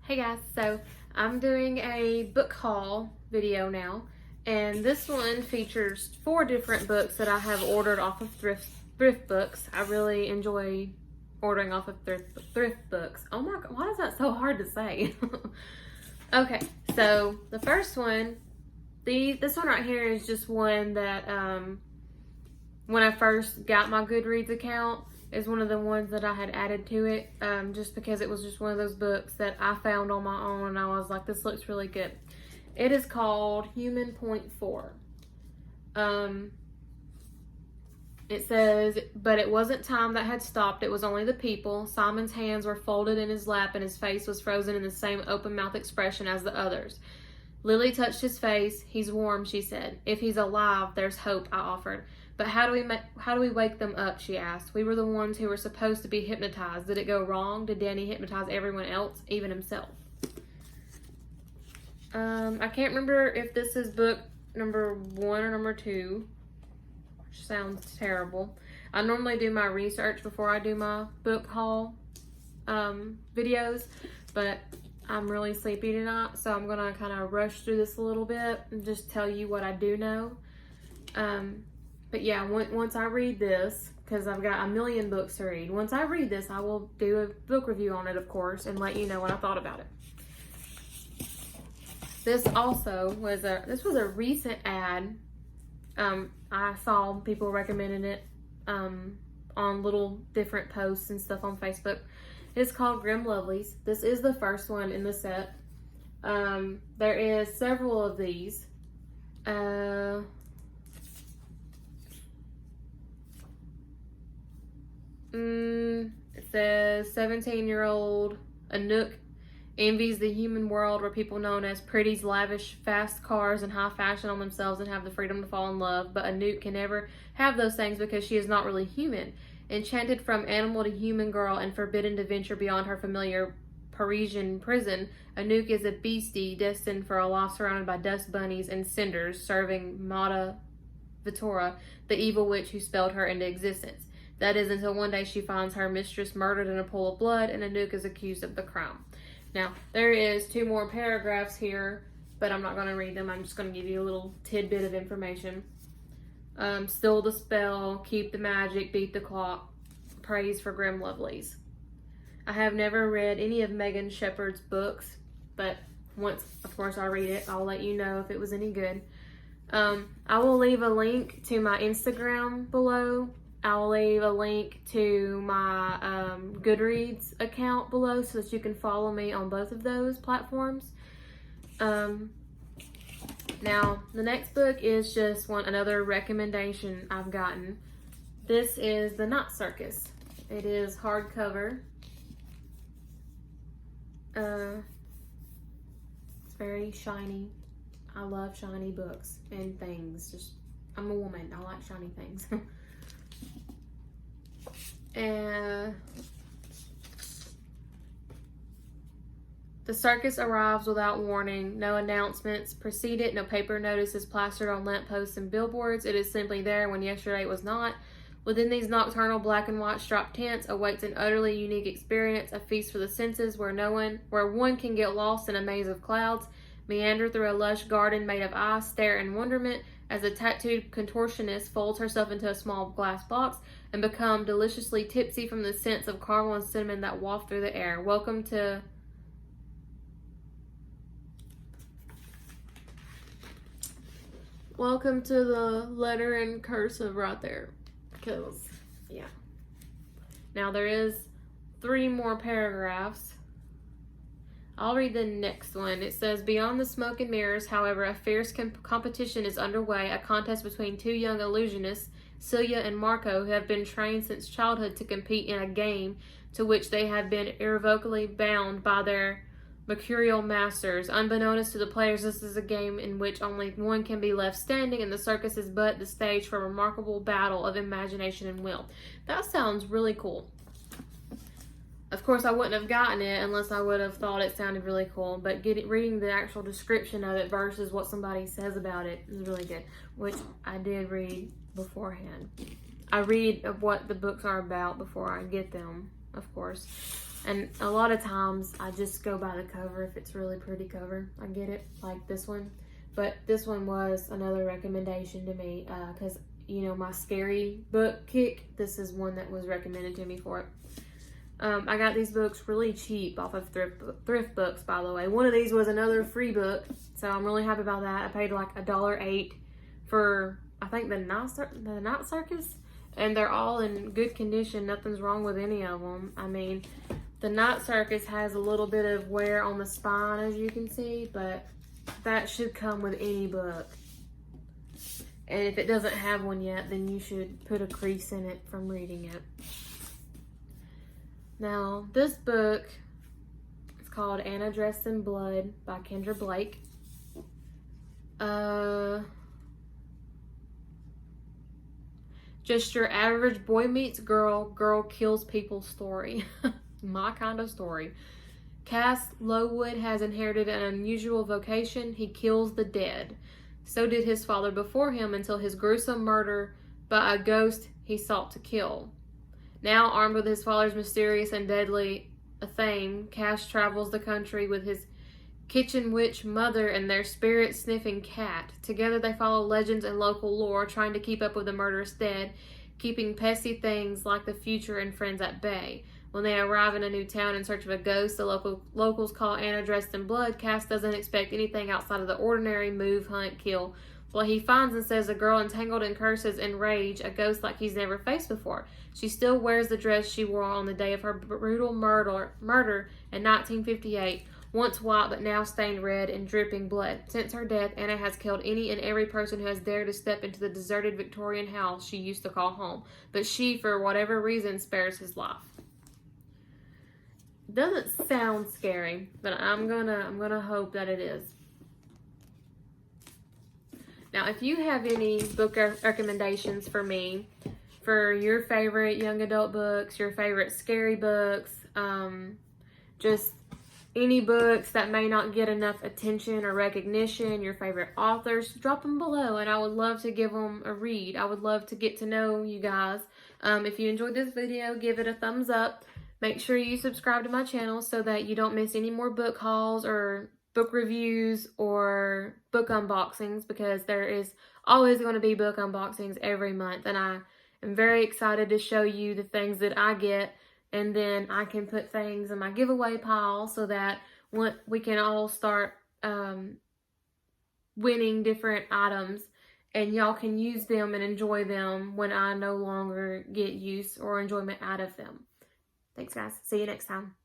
Hey guys, so I'm doing a book haul video now, and this one features 4 different books that I have ordered off of ThriftBooks. I really enjoy ordering off of ThriftBooks. Oh my god, why is that so hard to say? Okay, so the first one, this one right here is just one that when I first got my Goodreads account, is one of the ones that I had added to it, just because it was just one of those books that I found on my own and I was like, this looks really good. It is called Human Point 4. It says, but it wasn't time that had stopped, it was only the people. Simon's hands were folded in his lap and his face was frozen in the same open mouth expression as the others. Lily touched his face. He's warm, she said. If he's alive, there's hope, I offered. But how do we wake them up, she asked. We were the ones who were supposed to be hypnotized. Did it go wrong? Did Danny hypnotize everyone else, even himself? I can't remember if this is book number 1 or number 2, which sounds terrible. I normally do my research before I do my book haul videos, but I'm really sleepy tonight, so I'm gonna kind of rush through this a little bit and just tell you what I do know. But yeah, once I read this, because I've got a million books to read, once I read this, I will do a book review on it, of course, and let you know what I thought about it. This also was a recent ad. I saw people recommending it on little different posts and stuff on Facebook. It's called Grim Lovelies. This is the first one in the set. There is several of these. It says 17-year-old Anouk envies the human world where people known as pretties lavish fast cars and high fashion on themselves and have the freedom to fall in love. But Anouk can never have those things because she is not really human. Enchanted from animal to human girl and forbidden to venture beyond her familiar Parisian prison, Anouk is a beastie destined for a life surrounded by dust bunnies and cinders, serving Mata Vitora, the evil witch who spelled her into existence. That is until one day she finds her mistress murdered in a pool of blood and Anouk is accused of the crime. Now, there is 2 more paragraphs here, but I'm not going to read them. I'm just going to give you a little tidbit of information. Still the spell, keep the magic, beat the clock, praise for Grim Lovelies. I have never read any of Megan Shepherd's books, but once, of course, I read it, I'll let you know if it was any good. I will leave a link to my Instagram below. I'll leave a link to my Goodreads account below so that you can follow me on both of those platforms. Now, the next book is just another recommendation I've gotten. This is the Nut Circus. It is hardcover. It's very shiny. I love shiny books and things. I'm a woman. I like shiny things. And the circus arrives without warning. No announcements precede it. No paper notices plastered on lampposts and billboards. It is simply there when yesterday it was not. Within these nocturnal black and white striped tents awaits an utterly unique experience, a feast for the senses where one can get lost in a maze of clouds, meander through a lush garden made of ice, stare in wonderment as a tattooed contortionist folds herself into a small glass box and become deliciously tipsy from the scents of caramel and cinnamon that waft through the air. Welcome to the letter in cursive right there. Because, yeah. Now there is 3 more paragraphs. I'll read the next one. It says, beyond the smoke and mirrors, however, a fierce competition is underway, a contest between 2 young illusionists, Celia and Marco, who have been trained since childhood to compete in a game to which they have been irrevocably bound by their mercurial masters. Unbeknownst to the players, this is a game in which only one can be left standing, and the circus is but the stage for a remarkable battle of imagination and will. That sounds really cool. Of course, I wouldn't have gotten it unless I would have thought it sounded really cool, but reading the actual description of it versus what somebody says about it is really good, which I did read beforehand. I read of what the books are about before I get them, of course. And a lot of times I just go by the cover if it's really pretty cover. I get it, like this one. But this one was another recommendation to me because, you know, my scary book kick, this is one that was recommended to me for it. I got these books really cheap off of ThriftBooks, by the way. One of these was another free book, so I'm really happy about that. I paid like $1.08 for, I think, the Nut Circus, and they're all in good condition. Nothing's wrong with any of them. I mean, the Nut Circus has a little bit of wear on the spine, as you can see, but that should come with any book. And if it doesn't have one yet, then you should put a crease in it from reading it. Now, this book is called Anna Dressed in Blood by Kendra Blake. Just your average boy meets girl, girl kills people story. My kind of story. Cass Lowood has inherited an unusual vocation. He kills the dead. So did his father before him until his gruesome murder by a ghost he sought to kill. Now, armed with his father's mysterious and deadly thing, Cass travels the country with his kitchen witch mother and their spirit-sniffing cat. Together they follow legends and local lore, trying to keep up with the murderous dead, keeping pesky things like the future and friends at bay. When they arrive in a new town in search of a ghost the locals call Anna Dressed in Blood, Cass doesn't expect anything outside of the ordinary move, hunt, kill. Well, he finds and says a girl entangled in curses and rage, a ghost like he's never faced before. She still wears the dress she wore on the day of her brutal murder in 1958, once white but now stained red and dripping blood. Since her death, Anna has killed any and every person who has dared to step into the deserted Victorian house she used to call home. But she, for whatever reason, spares his life. Doesn't sound scary, but I'm gonna hope that it is. Now, if you have any book recommendations for me, for your favorite young adult books, your favorite scary books, just any books that may not get enough attention or recognition, your favorite authors, drop them below, and I would love to give them a read. I would love to get to know you guys. If you enjoyed this video, give it a thumbs up. Make sure you subscribe to my channel so that you don't miss any more book hauls or book reviews or book unboxings, because there is always going to be book unboxings every month, and I am very excited to show you the things that I get, and then I can put things in my giveaway pile so that we can all start winning different items, and y'all can use them and enjoy them when I no longer get use or enjoyment out of them. Thanks, guys. See you next time.